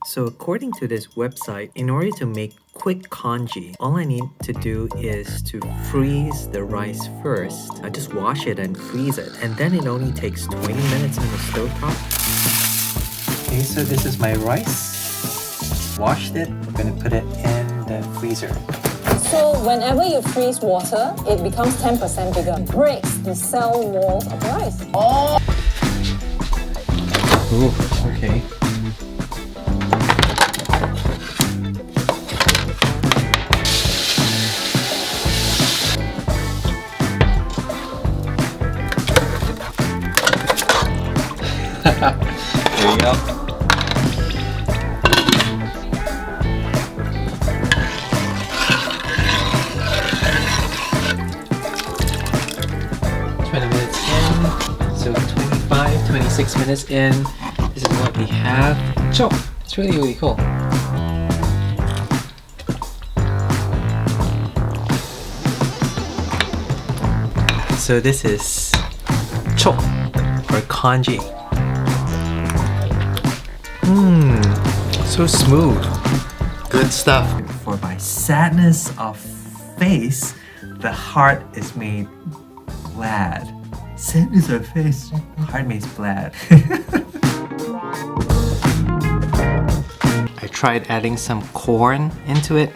So according to this website, in order to make quick congee, all I need to do is to freeze the rice first. I just wash it and freeze it, and then it only takes 20 minutes on the stovetop. Okay, so this is my rice. Washed it. We're gonna put it in the freezer. So whenever you freeze water, it becomes 10% bigger. It breaks the cell walls of the rice. Oh! Ooh, okay. There you go. So 25, 26 minutes in, this is what we have. Chok! It's really, really cool. So this is chok, or congee. So smooth. Good stuff. For my sadness of face, the heart is made glad. Sadness of face, heart makes glad. I tried adding some corn into it.